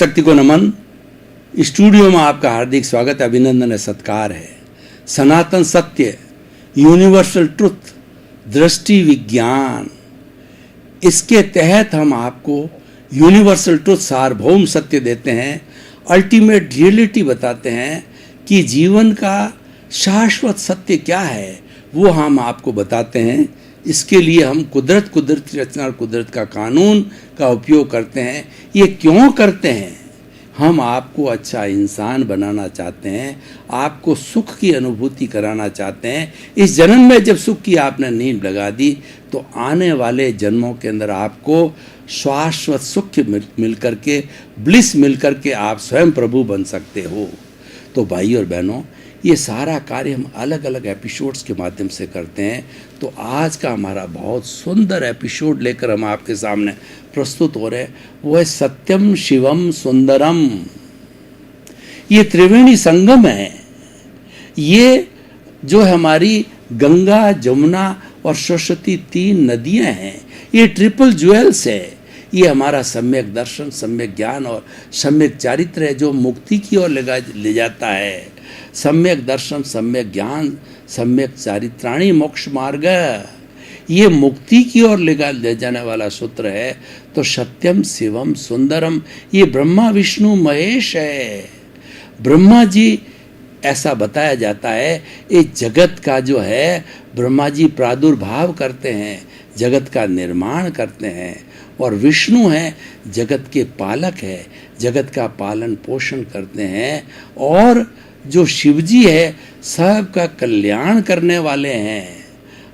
शक्ति को नमन। स्टूडियो में आपका हार्दिक स्वागत, अभिनंदन है, सत्कार है। सनातन सत्य, यूनिवर्सल ट्रुथ, दृष्टि विज्ञान, इसके तहत हम आपको यूनिवर्सल ट्रुथ, सार्वभौम सत्य देते हैं, अल्टीमेट रियलिटी बताते हैं कि जीवन का शाश्वत सत्य क्या है, वो हम आपको बताते हैं। इसके लिए हम कुदरती रचना और कुदरत का कानून का उपयोग करते हैं। ये क्यों करते हैं? हम आपको अच्छा इंसान बनाना चाहते हैं, आपको सुख की अनुभूति कराना चाहते हैं। इस जन्म में जब सुख की आपने नींव लगा दी तो आने वाले जन्मों के अंदर आपको शाश्वत सुख मिल करके, ब्लिस मिल करके आप स्वयं प्रभु बन सकते हो। तो भाई और बहनों, ये सारा कार्य हम अलग अलग एपिसोड्स के माध्यम से करते हैं। तो आज का हमारा बहुत सुंदर एपिसोड लेकर हम आपके सामने प्रस्तुत हो रहे हैं। वो है सत्यम शिवम सुंदरम। ये त्रिवेणी संगम है। ये जो हमारी गंगा, जमुना और सरस्वती तीन नदियां हैं, ये ट्रिपल ज्वेल्स है। ये हमारा सम्यक दर्शन, सम्यक ज्ञान और सम्यक चारित्र है, जो मुक्ति की ओर ले जाता है। सम्यक दर्शन, सम्यक ज्ञान, सम्यक चारित्राणी मोक्ष मार्ग, ये मुक्ति की ओर ले जाने वाला सूत्र है। तो सत्यम शिवम सुंदरम, ये ब्रह्मा विष्णु महेश है। ब्रह्मा जी, ऐसा बताया जाता है, इस जगत का जो है ब्रह्मा जी प्रादुर्भाव करते हैं, जगत का निर्माण करते हैं। और विष्णु हैं, जगत के पालक है, जगत का पालन पोषण करते हैं। और जो शिवजी है, सबका कल्याण करने वाले हैं।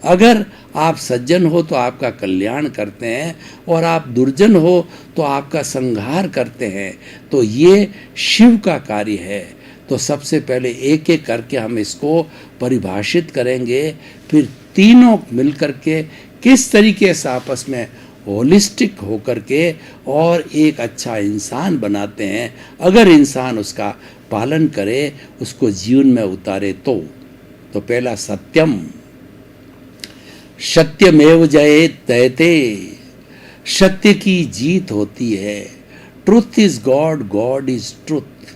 अगर आप सज्जन हो तो आपका कल्याण करते हैं, और आप दुर्जन हो तो आपका संहार करते हैं। तो ये शिव का कार्य है। तो सबसे पहले एक एक करके हम इसको परिभाषित करेंगे, फिर तीनों मिलकर के किस तरीके से आपस में होलिस्टिक होकर के और एक अच्छा इंसान बनाते हैं, अगर इंसान उसका पालन करे, उसको जीवन में उतारे तो पहला सत्यम, सत्यमेव जयते, सत्य की जीत होती है। Truth is God, God is truth.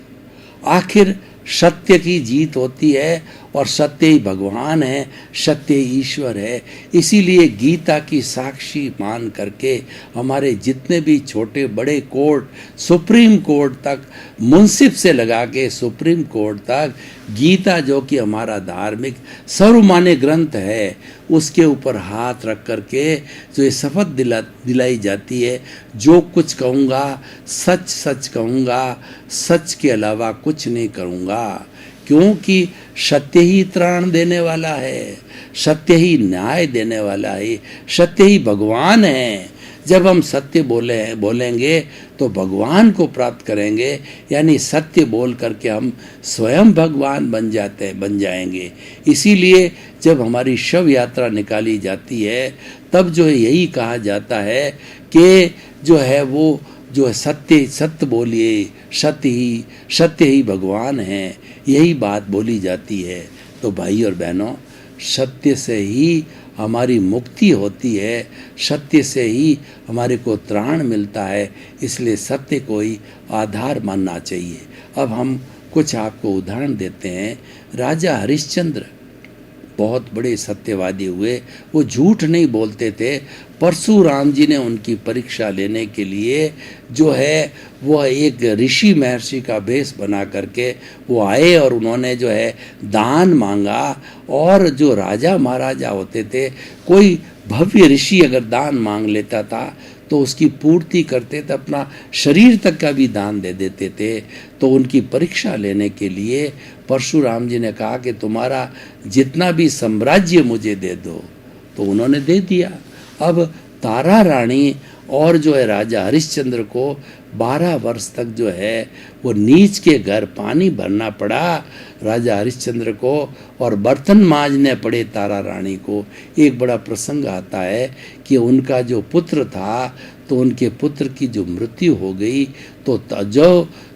आखिर सत्य की जीत होती है, और सत्य ही भगवान है, सत्य ही ईश्वर है। इसीलिए गीता की साक्षी मान करके हमारे जितने भी छोटे बड़े कोर्ट, सुप्रीम कोर्ट तक, मुंसिफ से लगा के सुप्रीम कोर्ट तक, गीता जो कि हमारा धार्मिक सर्वमान्य ग्रंथ है, उसके ऊपर हाथ रख करके जो ये शपथ दिलाई जाती है, जो कुछ कहूँगा सच सच कहूँगा, सच के अलावा कुछ नहीं करूँगा। क्योंकि सत्य ही त्राण देने वाला है, सत्य ही न्याय देने वाला है, सत्य ही भगवान है। जब हम सत्य बोलेंगे तो भगवान को प्राप्त करेंगे, यानी सत्य बोल करके हम स्वयं भगवान बन जाएंगे। इसीलिए जब हमारी शव यात्रा निकाली जाती है, तब जो है यही कहा जाता है कि जो है वो जो है सत्य बोलिए, सत्य ही भगवान है, यही बात बोली जाती है। तो भाई और बहनों, सत्य से ही हमारी मुक्ति होती है, सत्य से ही हमारे को त्राण मिलता है। इसलिए सत्य को ही आधार मानना चाहिए। अब हम कुछ आपको उदाहरण देते हैं। राजा हरिश्चंद्र बहुत बड़े सत्यवादी हुए, वो झूठ नहीं बोलते थे। परशुराम जी ने उनकी परीक्षा लेने के लिए जो है वो एक ऋषि महर्षि का भेष बना करके वो आए, और उन्होंने जो है दान मांगा। और जो राजा महाराजा होते थे, कोई भव्य ऋषि अगर दान मांग लेता था तो उसकी पूर्ति करते थे, अपना शरीर तक का भी दान दे देते थे। तो उनकी परीक्षा लेने के लिए परशुराम जी ने कहा कि तुम्हारा जितना भी साम्राज्य मुझे दे दो। तो उन्होंने दे दिया। अब तारा रानी और जो है राजा हरिश्चंद्र को 12 वर्ष तक जो है वो नीच के घर पानी भरना पड़ा राजा हरिश्चंद्र को, और बर्तन मांजने पड़े तारा रानी को। एक बड़ा प्रसंग आता है कि उनका जो पुत्र था, तो उनके पुत्र की जो मृत्यु हो गई, तो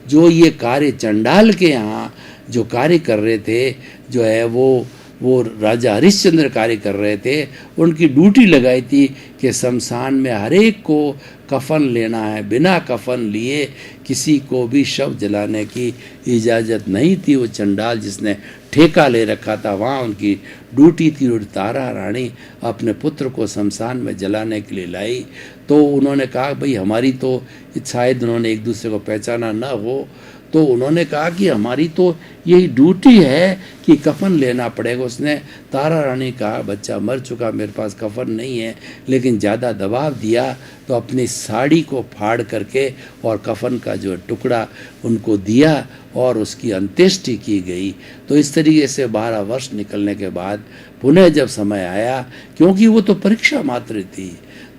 जो ये कार्य चंडाल के यहाँ जो कार्य कर रहे थे, जो है वो वो राजा हरिश्चंद्र कार्य कर रहे थे, उनकी ड्यूटी लगाई थी कि शमशान में हर एक को कफन लेना है, बिना कफन लिए किसी को भी शव जलाने की इजाज़त नहीं थी। वो चंडाल जिसने ठेका ले रखा था, वहाँ उनकी ड्यूटी थी। और तारा रानी अपने पुत्र को शमशान में जलाने के लिए लाई, तो उन्होंने कहा भाई हमारी तो, शायद उन्होंने एक दूसरे को पहचाना ना हो, तो उन्होंने कहा कि हमारी तो यही ड्यूटी है कि कफन लेना पड़ेगा। उसने, तारा रानी कहा बच्चा मर चुका, मेरे पास कफन नहीं है, लेकिन ज़्यादा दबाव दिया तो अपनी साड़ी को फाड़ करके और कफन का जो टुकड़ा उनको दिया और उसकी अंत्येष्टि की गई। तो इस तरीके से 12 वर्ष निकलने के बाद पुनः जब समय आया, क्योंकि वो तो परीक्षा मात्र थी,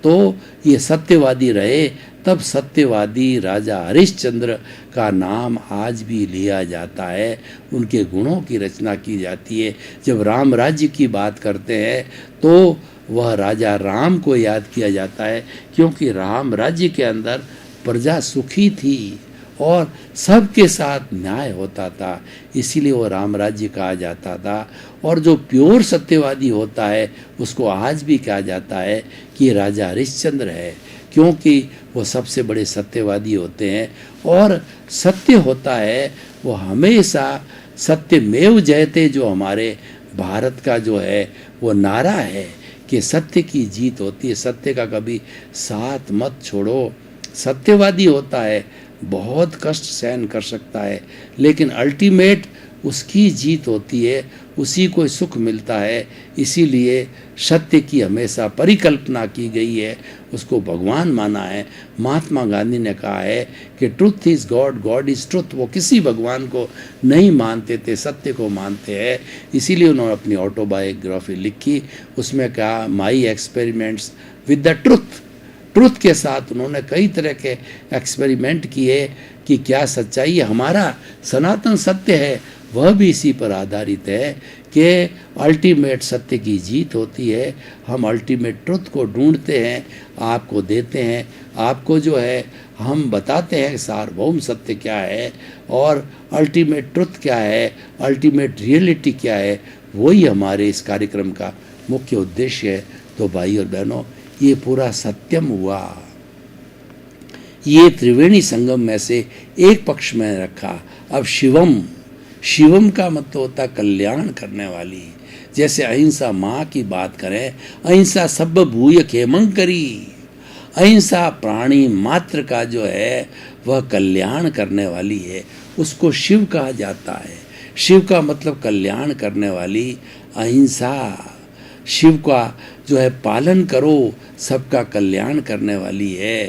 तो ये सत्यवादी रहे, तब सत्यवादी राजा हरिश्चंद्र का नाम आज भी लिया जाता है, उनके गुणों की रचना की जाती है। जब राम राज्य की बात करते हैं तो वह राजा राम को याद किया जाता है, क्योंकि राम राज्य के अंदर प्रजा सुखी थी और सबके साथ न्याय होता था, इसीलिए वो राम राज्य कहा जाता था। और जो प्योर सत्यवादी होता है उसको आज भी कहा जाता है कि राजा हरिश्चंद्र है, क्योंकि वो सबसे बड़े सत्यवादी होते हैं। और सत्य होता है वो हमेशा सत्यमेव जयते, जो हमारे भारत का जो है वो नारा है कि सत्य की जीत होती है, सत्य का कभी साथ मत छोड़ो। सत्यवादी होता है बहुत कष्ट सहन कर सकता है, लेकिन अल्टीमेट उसकी जीत होती है, उसी को सुख मिलता है। इसीलिए सत्य की हमेशा परिकल्पना की गई है, उसको भगवान माना है। महात्मा गांधी ने कहा है कि truth is God, God is truth. वो किसी भगवान को नहीं मानते थे, सत्य को मानते हैं। इसीलिए उन्होंने अपनी ऑटोबायोग्राफी लिखी, उसमें कहा my experiments with the truth. Truth के साथ उन्होंने कई तरह के एक्सपेरिमेंट किए कि क्या सच्चाई है। हमारा सनातन सत्य है वह भी इसी पर आधारित है कि अल्टीमेट सत्य की जीत होती है। हम अल्टीमेट ट्रुथ को ढूंढते हैं, आपको देते हैं, आपको जो है हम बताते हैं सार्वभौम सत्य क्या है और अल्टीमेट ट्रुथ क्या है, अल्टीमेट रियलिटी क्या है। वही हमारे इस कार्यक्रम का मुख्य उद्देश्य है। तो भाई और बहनों, ये पूरा सत्यम हुआ, ये त्रिवेणी संगम में से एक पक्ष में रखा। अब शिवम, शिवम का मतलब होता है कल्याण करने वाली। जैसे अहिंसा माँ की बात करें, अहिंसा सब भूय खेमंकरी, अहिंसा प्राणी मात्र का जो है वह कल्याण करने वाली है, उसको शिव कहा जाता है। शिव का मतलब कल्याण करने वाली अहिंसा। शिव का जो है पालन करो, सबका कल्याण करने वाली है।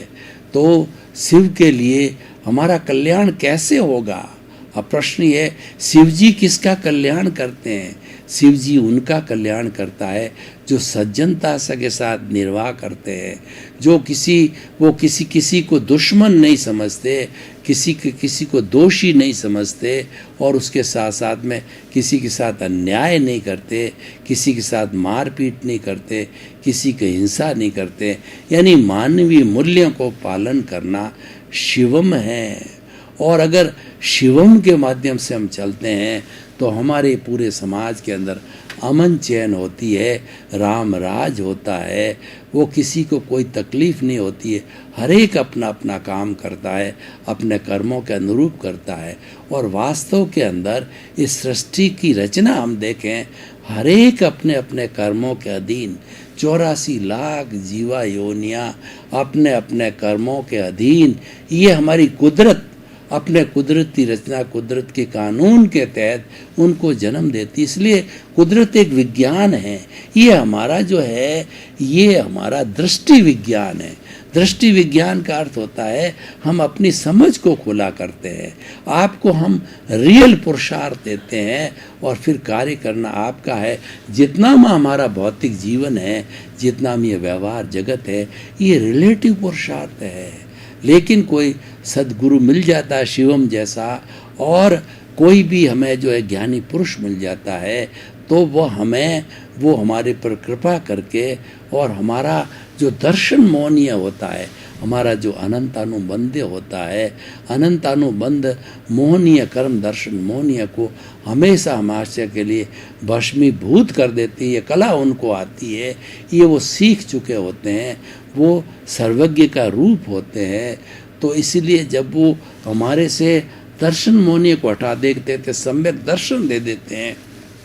तो शिव के लिए हमारा कल्याण कैसे होगा? अब प्रश्न ये, शिव जी किसका कल्याण करते हैं? शिव जी उनका कल्याण करता है जो सज्जनता के साथ निर्वाह करते हैं, जो किसी को दुश्मन नहीं समझते, किसी को दोषी नहीं समझते और उसके साथ साथ में किसी के साथ अन्याय नहीं करते, किसी के साथ मारपीट नहीं करते, किसी की हिंसा नहीं करते। यानी मानवीय मूल्यों को पालन करना शिवम है। और अगर शिवम के माध्यम से हम चलते हैं तो हमारे पूरे समाज के अंदर अमन चैन होती है, राम राज होता है, वो किसी को कोई तकलीफ नहीं होती है। हर एक अपना अपना काम करता है, अपने कर्मों के अनुरूप करता है। और वास्तव के अंदर इस सृष्टि की रचना हम देखें, हर एक अपने अपने कर्मों के अधीन, 84 लाख जीवा योनियाँ अपने अपने कर्मों के अधीन। ये हमारी कुदरत अपने कुदरती रचना, कुदरत के कानून के तहत उनको जन्म देती। इसलिए कुदरत एक विज्ञान है। ये हमारा जो है, ये हमारा दृष्टि विज्ञान है। दृष्टि विज्ञान का अर्थ होता है हम अपनी समझ को खुला करते हैं, आपको हम रियल पुरुषार्थ देते हैं और फिर कार्य करना आपका है। जितना में हमारा भौतिक जीवन है, जितना में ये व्यवहार जगत है, ये रिलेटिव पुरुषार्थ है। लेकिन कोई सद्गुरु मिल जाता है शिवम जैसा, और कोई भी हमें जो है ज्ञानी पुरुष मिल जाता है, तो वो हमारे पर कृपा करके और हमारा जो दर्शन मोहनीय होता है, हमारा जो अनंतानुबंध होता है, अनंतानुबंध मोहनीय कर्म दर्शन मोहनीय को हमेशा हमारे के लिए भस्मीभूत कर देती है। ये कला उनको आती है, ये वो सीख चुके होते हैं, वो सर्वज्ञ का रूप होते हैं। तो इसीलिए जब वो हमारे से दर्शन मोहनीय को हटा देते थे, सम्यक दर्शन दे देते हैं,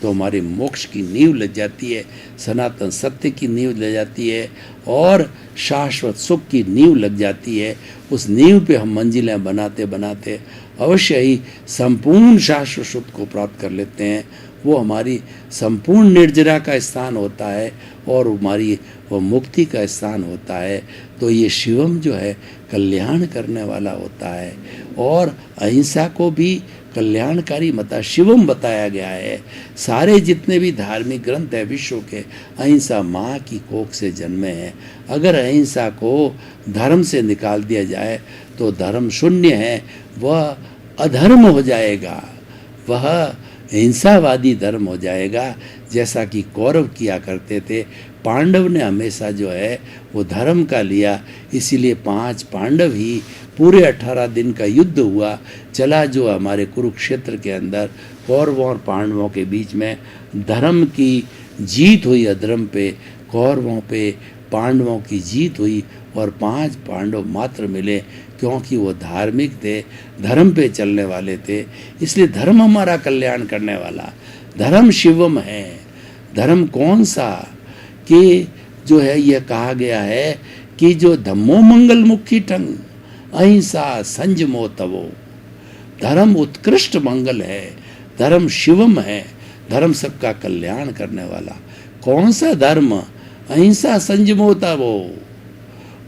तो हमारे मोक्ष की नींव लग जाती है, सनातन सत्य की नींव लग जाती है और शाश्वत सुख की नींव लग जाती है। उस नींव पे हम मंजिलें बनाते बनाते अवश्य ही संपूर्ण शाश्वत सुख को प्राप्त कर लेते हैं। वो हमारी संपूर्ण निर्जरा का स्थान होता है और हमारी वो मुक्ति का स्थान होता है। तो ये शिवम जो है कल्याण करने वाला होता है और अहिंसा को भी कल्याणकारी मता शिवम बताया गया है। सारे जितने भी धार्मिक ग्रंथ है विश्व के, अहिंसा माँ की कोख से जन्मे हैं। अगर अहिंसा को धर्म से निकाल दिया जाए तो धर्म शून्य है, वह अधर्म हो जाएगा, वह हिंसावादी धर्म हो जाएगा, जैसा कि कौरव किया करते थे। पांडव ने हमेशा जो है वो धर्म का लिया, इसीलिए 5 पांडव ही पूरे 18 दिन का युद्ध हुआ चला, जो हमारे कुरुक्षेत्र के अंदर कौरवों और पांडवों के बीच में धर्म की जीत हुई, अधर्म पे कौरवों पे पांडवों की जीत हुई और 5 पांडव मात्र मिले, क्योंकि वो धार्मिक थे, धर्म पे चलने वाले थे। इसलिए धर्म हमारा कल्याण करने वाला, धर्म शिवम है। धर्म कौन सा कि जो है यह कहा गया है कि जो धम्मो मंगल मुखी टंग अहिंसा संजमो तवो, धर्म उत्कृष्ट मंगल है, धर्म शिवम है, धर्म सबका कल्याण करने वाला। कौन सा धर्म? अहिंसा संजमो तवो।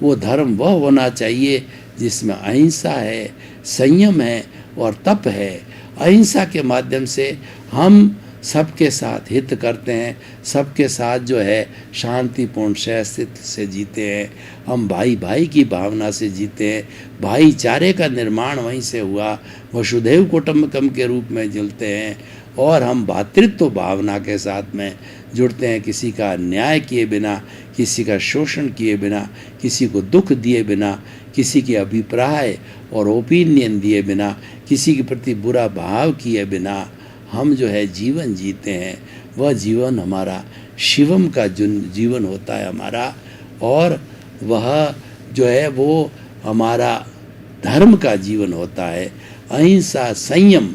वो धर्म वह होना चाहिए जिसमें अहिंसा है, संयम है और तप है। अहिंसा के माध्यम से हम सबके साथ हित करते हैं, सबके साथ जो है शांतिपूर्ण सहस्तित्व से जीते हैं, हम भाई भाई की भावना से जीते हैं, भाईचारे का निर्माण वहीं से हुआ, वसुधैव कुटुंबकम के रूप में जुलते हैं और हम भातृत्व भावना के साथ में जुड़ते हैं, किसी का अन्याय किए बिना, किसी का शोषण किए बिना, किसी को दुख दिए बिना, किसी के अभिप्राय और ओपिनियन दिए बिना, किसी के प्रति बुरा भाव किए बिना हम जो है जीवन जीते हैं। वह जीवन हमारा शिवम का जीवन होता है हमारा, और वह जो है वो हमारा धर्म का जीवन होता है। अहिंसा संयम,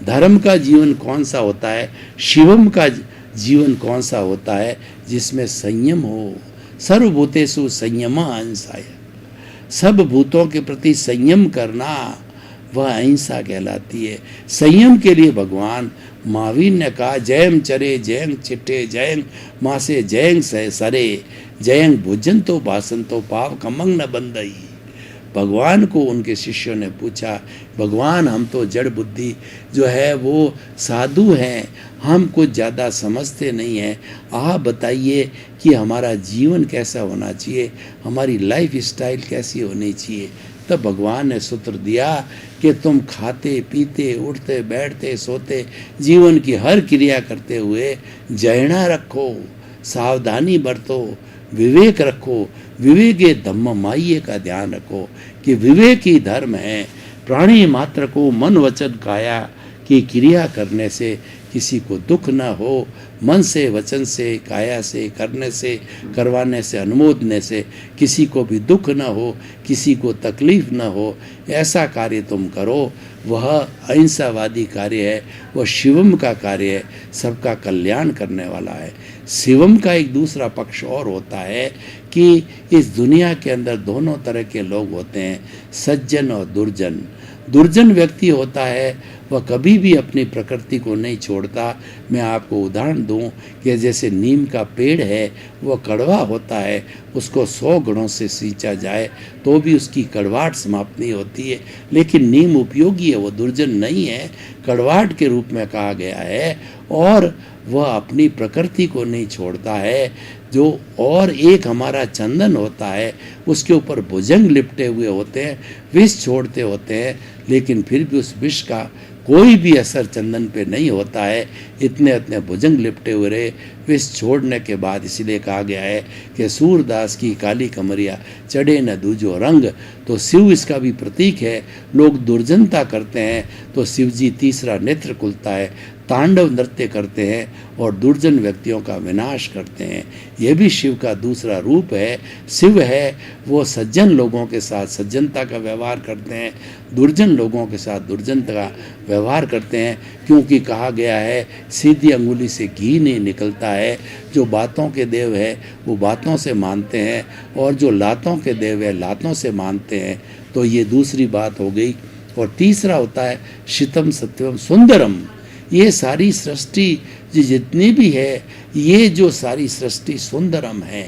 धर्म का जीवन कौन सा होता है, शिवम का जीवन कौन सा होता है, जिसमें संयम हो। सर्वभूतेषु संयमा अहिंसाय, सब भूतों के प्रति संयम करना वह अहिंसा कहलाती है। संयम के लिए भगवान महावीर ने कहा, जयम चरे जयंग चिट्टे जयंग मासे जयंग सरे जयंग भुजन तो भाषण तो पाव कमंग न बंदई। भगवान को उनके शिष्यों ने पूछा, भगवान हम तो जड़ बुद्धि जो है वो साधु हैं, हम कुछ ज़्यादा समझते नहीं हैं, आप बताइए कि हमारा जीवन कैसा होना चाहिए, हमारी लाइफ स्टाइल कैसी होनी चाहिए। तब भगवान ने सूत्र दिया कि तुम खाते पीते उठते बैठते सोते जीवन की हर क्रिया करते हुए जयना रखो, सावधानी बरतो, विवेक रखो, विवेके धम्म माइये का ध्यान रखो कि विवेक ही धर्म है। प्राणी मात्र को मन वचन काया की क्रिया करने से किसी को दुख न हो, मन से वचन से काया से करने से करवाने से अनुमोदने से किसी को भी दुख न हो, किसी को तकलीफ न हो, ऐसा कार्य तुम करो। वह अहिंसावादी कार्य है, वह शिवम का कार्य है, सबका कल्याण करने वाला है। शिवम का एक दूसरा पक्ष और होता है कि इस दुनिया के अंदर दोनों तरह के लोग होते हैं, सज्जन और दुर्जन। दुर्जन व्यक्ति होता है वह कभी भी अपनी प्रकृति को नहीं छोड़ता। मैं आपको उदाहरण दूं कि जैसे नीम का पेड़ है वह कड़वा होता है, उसको 100 गुणों से सींचा जाए तो भी उसकी कड़वाहट समाप्त नहीं होती है, लेकिन नीम उपयोगी है, वो दुर्जन नहीं है, कड़वाहट के रूप में कहा गया है। और वह अपनी प्रकृति को नहीं छोड़ता है। जो और एक हमारा चंदन होता है, उसके ऊपर भुजंग लिपटे हुए होते हैं, विष छोड़ते होते हैं, लेकिन फिर भी उस विष का कोई भी असर चंदन पे नहीं होता है। इतने इतने भुजंग लिपटे हुए रहे विष छोड़ने के बाद, इसलिए कहा गया है कि सूरदास की काली कमरिया चढ़े न दूजो रंग। तो शिव इसका भी प्रतीक है। लोग दुर्जनता करते हैं तो शिव जी तीसरा नेत्र खुलता है, तांडव नृत्य करते हैं और दुर्जन व्यक्तियों का विनाश करते हैं। यह भी शिव का दूसरा रूप है। शिव है वो सज्जन लोगों के साथ सज्जनता का व्यवहार करते हैं, दुर्जन लोगों के साथ दुर्जनता का व्यवहार करते हैं, क्योंकि कहा गया है सीधी अंगुली से घी नहीं निकलता है। जो बातों के देव है वो बातों से मानते हैं और जो लातों के देव है लातों से मानते हैं। तो ये दूसरी बात हो गई। और तीसरा होता है शितम सत्यम सुंदरम। ये सारी सृष्टि जितनी भी है, ये जो सारी सृष्टि सुंदरम है,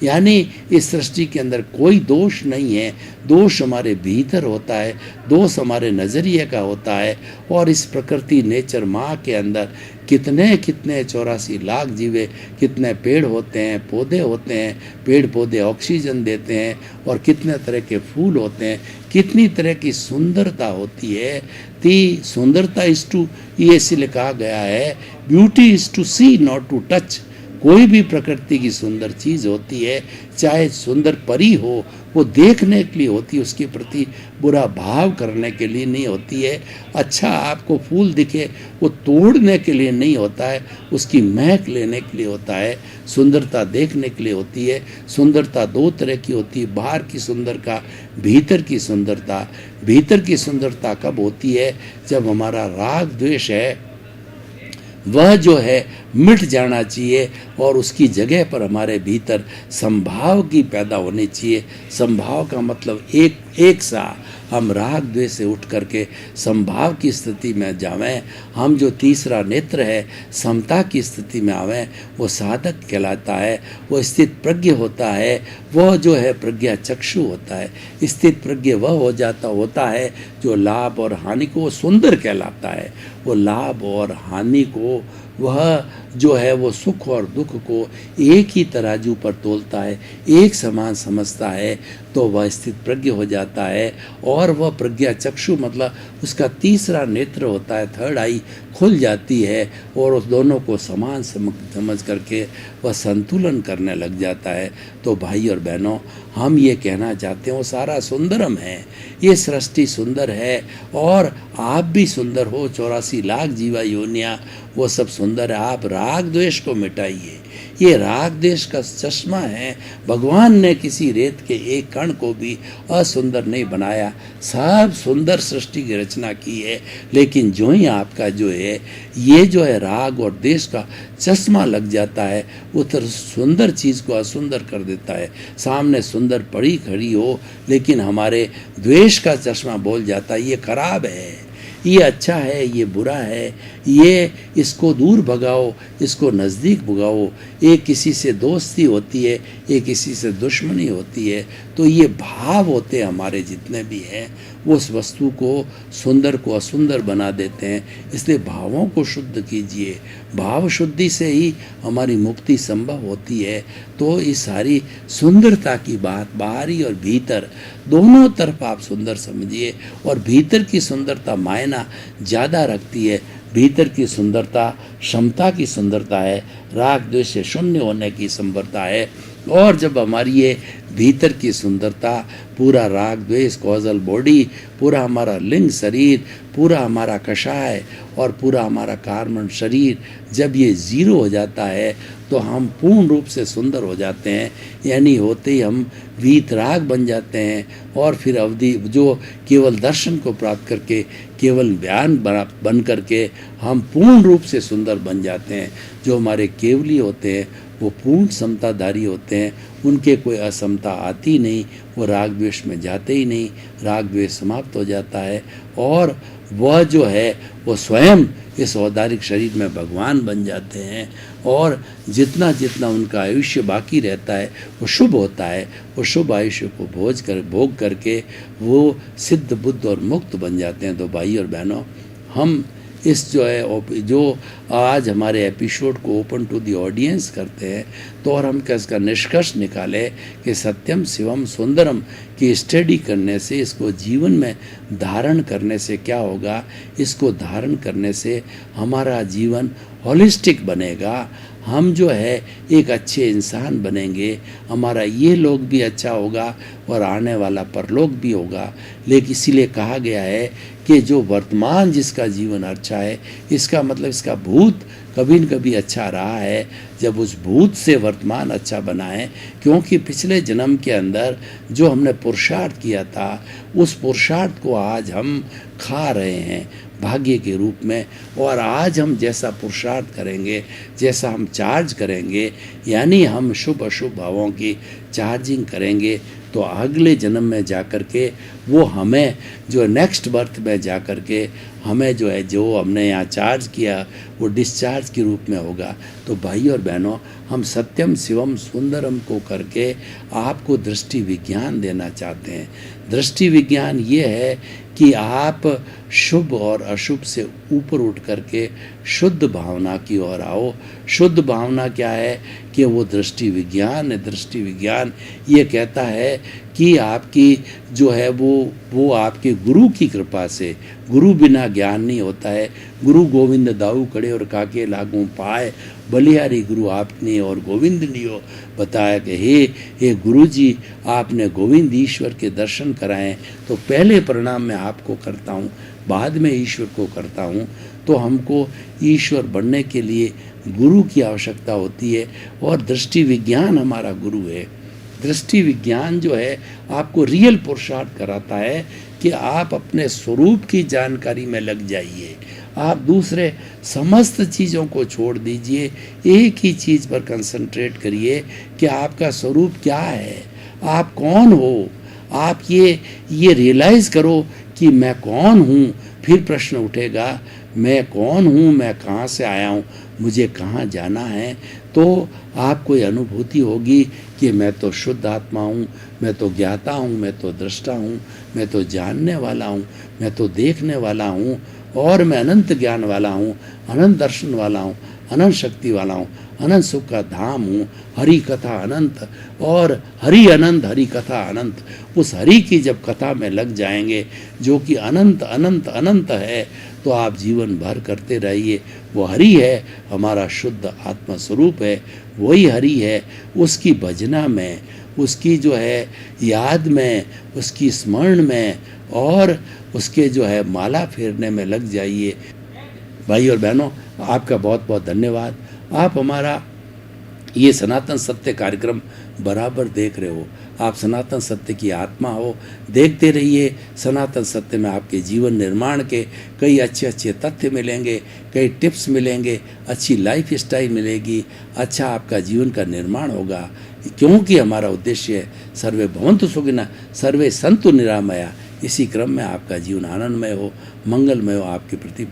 यानी इस सृष्टि के अंदर कोई दोष नहीं है। दोष हमारे भीतर होता है, दोष हमारे नज़रिए का होता है। और इस प्रकृति नेचर माँ के अंदर कितने कितने 84 लाख जीवे, कितने पेड़ होते हैं, पौधे होते हैं, पेड़ पौधे ऑक्सीजन देते हैं, और कितने तरह के फूल होते हैं, कितनी तरह की सुंदरता होती है। ती सुंदरता इज टू, ये इसलिए कहा गया है beauty is to see not to touch. कोई भी प्रकृति की सुंदर चीज़ होती है, चाहे सुंदर परी हो, वो देखने के लिए होती है, उसके प्रति बुरा भाव करने के लिए नहीं होती है। अच्छा आपको फूल दिखे वो तोड़ने के लिए नहीं होता है, उसकी महक लेने के लिए होता है। सुंदरता देखने के लिए होती है। सुंदरता दो तरह की होती है, बाहर की सुंदरता, भीतर की सुंदरता। भीतर की सुंदरता कब होती है? जब हमारा राग द्वेष है वह जो है मिट जाना चाहिए और उसकी जगह पर हमारे भीतर संभाव की पैदा होनी चाहिए। संभाव का मतलब एक सा हम राग द्वेष से उठ करके संभाव की स्थिति में जावें। हम जो तीसरा नेत्र है समता की स्थिति में आवें, वो साधक कहलाता है। वो स्थित प्रज्ञ होता है, वह जो है प्रज्ञा चक्षु होता है। स्थित प्रज्ञ वह होता है जो लाभ और हानि को सुंदर कहलाता है। वो लाभ और हानि को, वह जो है वो सुख और दुख को एक ही तराजू पर तोलता है, एक समान समझता है, तो वह स्थित प्रज्ञ हो जाता है। और वह प्रज्ञा चक्षु मतलब उसका तीसरा नेत्र होता है, थर्ड आई खुल जाती है और उस दोनों को समान समझ करके वह संतुलन करने लग जाता है। तो भाई और बहनों, हम ये कहना चाहते हैं वो सारा सुंदरम है, ये सृष्टि सुंदर है और आप भी सुंदर हो। 84 लाख जीवा योनियाँ वो सब सुंदर है। आप राग द्वेष को मिटाइए। ये राग द्वेष का चश्मा है। भगवान ने किसी रेत के एक कण को भी असुंदर नहीं बनाया, सब सुंदर सृष्टि की रचना की है। लेकिन जो ही आपका जो है ये जो है राग और द्वेष का चश्मा लग जाता है, वो तो सुंदर चीज़ को असुंदर कर देता है। सामने सुंदर पड़ी खड़ी हो लेकिन हमारे द्वेष का चश्मा बोल जाता है ये खराब है, ये अच्छा है, ये बुरा है, ये इसको दूर भगाओ, इसको नज़दीक भगाओ। एक किसी से दोस्ती होती है, एक किसी से दुश्मनी होती है। तो ये भाव होते हैं हमारे जितने भी हैं, वो उस वस्तु को सुंदर को असुंदर बना देते हैं। इसलिए भावों को शुद्ध कीजिए। भाव शुद्धि से ही हमारी मुक्ति संभव होती है। तो इस सारी सुंदरता की बात बाहरी और भीतर दोनों तरफ आप सुंदर समझिए। और भीतर की सुंदरता मायना ज़्यादा रखती है। भीतर की सुंदरता क्षमता की सुंदरता है, राग द्वेष से शून्य होने की सुंदरता है। और जब हमारी ये भीतर की सुंदरता, पूरा राग द्वेष कॉजल बॉडी, पूरा हमारा लिंग शरीर, पूरा हमारा कषाय और पूरा हमारा कार्बन शरीर जब ये ज़ीरो हो जाता है तो हम पूर्ण रूप से सुंदर हो जाते हैं। यानी होते ही हम वीतराग बन जाते हैं। और फिर अवधि जो केवल दर्शन को प्राप्त करके केवल ज्ञान बन करके हम पूर्ण रूप से सुंदर बन जाते हैं। जो हमारे केवली होते हैं वो पूर्ण समताधारी होते हैं, उनके कोई असमता आती नहीं, वो राग द्वेष में जाते ही नहीं, राग द्वेष समाप्त हो जाता है। और वह जो है वो स्वयं इस औदारिक शरीर में भगवान बन जाते हैं। और जितना जितना उनका आयुष्य बाकी रहता है वो शुभ होता है। वो शुभ आयुष्य को भोग करके वो सिद्ध बुद्ध और मुक्त बन जाते हैं। तो भाई और बहनों, हम इस जो आज हमारे एपिसोड को ओपन टू दी ऑडियंस करते हैं, तो और हम इसका निष्कर्ष निकालें कि सत्यम शिवम सुंदरम कि स्टडी करने से, इसको जीवन में धारण करने से क्या होगा, इसको धारण करने से हमारा जीवन होलिस्टिक बनेगा, हम जो है एक अच्छे इंसान बनेंगे, हमारा ये लोग भी अच्छा होगा और आने वाला परलोक भी होगा। लेकिन इसीलिए कहा गया है कि जो वर्तमान जिसका जीवन अच्छा है, इसका मतलब इसका भूत कभी न कभी अच्छा रहा है, जब उस भूत से वर्तमान अच्छा बना है, क्योंकि पिछले जन्म के अंदर जो हमने पुरुषार्थ किया था, उस पुरुषार्थ को आज हम खा रहे हैं भाग्य के रूप में। और आज हम जैसा पुरुषार्थ करेंगे, जैसा हम चार्ज करेंगे, यानी हम शुभ अशुभ भावों की चार्जिंग करेंगे, तो अगले जन्म में जा कर के वो हमें जो नेक्स्ट बर्थ में जा कर के हमें जो है, जो हमने यहाँ चार्ज किया वो डिस्चार्ज के रूप में होगा। तो भाई और बहनों, हम सत्यम शिवम सुंदरम को करके आपको दृष्टि विज्ञान देना चाहते हैं। दृष्टि विज्ञान ये है कि आप शुभ और अशुभ से ऊपर उठ करके शुद्ध भावना की ओर आओ। शुद्ध भावना क्या है कि वो दृष्टि विज्ञान है। दृष्टि विज्ञान ये कहता है कि आपकी जो है वो आपके गुरु की कृपा से, गुरु बिना ज्ञान नहीं होता है। गुरु गोविंद दाऊ कड़े और काके लागू पाए, बलिहारी गुरु आपने और गोविंद नियो बताया कि हे गुरु जी, आपने गोविंद ईश्वर के दर्शन कराएं, तो पहले प्रणाम मैं आपको करता हूँ, बाद में ईश्वर को करता हूँ। तो हमको ईश्वर बनने के लिए गुरु की आवश्यकता होती है, और दृष्टि विज्ञान हमारा गुरु है। दृष्टि विज्ञान जो है आपको रियल पुरुषार्थ कराता है कि आप अपने स्वरूप की जानकारी में लग जाइए। आप दूसरे समस्त चीज़ों को छोड़ दीजिए, एक ही चीज़ पर कंसंट्रेट करिए कि आपका स्वरूप क्या है, आप कौन हो। आप ये रियलाइज़ करो कि मैं कौन हूँ। फिर प्रश्न उठेगा, मैं कौन हूँ, मैं कहाँ से आया हूँ, मुझे कहाँ जाना है। तो आपको ये अनुभूति होगी कि मैं तो शुद्ध आत्मा हूँ, मैं तो ज्ञाता हूँ, मैं तो दृष्टा हूँ, मैं तो जानने वाला हूँ, मैं तो देखने वाला हूँ, और मैं अनंत ज्ञान वाला हूँ, अनंत दर्शन वाला हूँ, अनंत शक्ति वाला हूँ, अनंत सुख का धाम हूँ। हरि कथा अनंत, और हरि अनंत, हरि कथा अनंत। उस हरि की जब कथा में लग जाएंगे, जो कि अनंत अनंत अनंत है, तो आप जीवन भर करते रहिए। वो हरि है, हमारा शुद्ध आत्मा स्वरूप है, वही हरि है। उसकी भजना में, उसकी जो है याद में, उसकी स्मरण में, और उसके जो है माला फेरने में लग जाइए। भाई और बहनों, आपका बहुत बहुत धन्यवाद। आप हमारा ये सनातन सत्य कार्यक्रम बराबर देख रहे हो। आप सनातन सत्य की आत्मा हो, देखते रहिए। सनातन सत्य में आपके जीवन निर्माण के कई अच्छे अच्छे तथ्य मिलेंगे, कई टिप्स मिलेंगे, अच्छी लाइफ स्टाइल मिलेगी, अच्छा आपका जीवन का निर्माण होगा। क्योंकि हमारा उद्देश्य है सर्वे भवन्तु सुखिनः, सर्वे सन्तु निरामया। इसी क्रम में आपका जीवन आनंदमय हो, मंगलमय हो। आपके प्रति